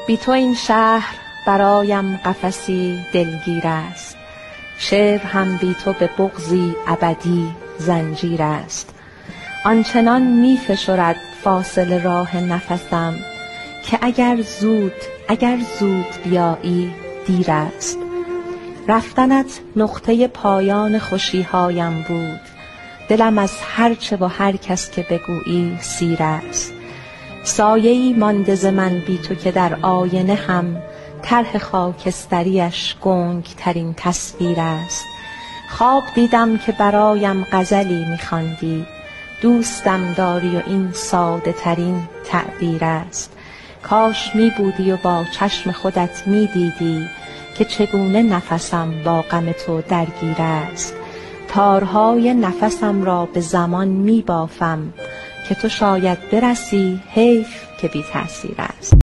بی تو این شهر برایم قفسی دلگیر است، شعر هم بی تو به بغضی ابدی زنجیر است. آنچنان می فشرد فاصله راه نفسم که اگر زود بیایی دیر است. رفتنت نقطه پایان خوشی‌هایم بود، دلم از هر چه و هر کس که بگویی سیر است. سایه‌ای مانده ز من بی تو که در آینه هم طرح خاکستریش گنگ‌ترین تصویر است. خواب دیدم که برایم غزلی می‌خواندی، دوستم داری و این ساده ترین تعبیر است. کاش می بودی و با چشم خودت می دیدی که چگونه نفسم با غم تو درگیر است. تارهای نفسم را به زمان می بافم که تو شاید برسی، حیف که بی تأثیر است.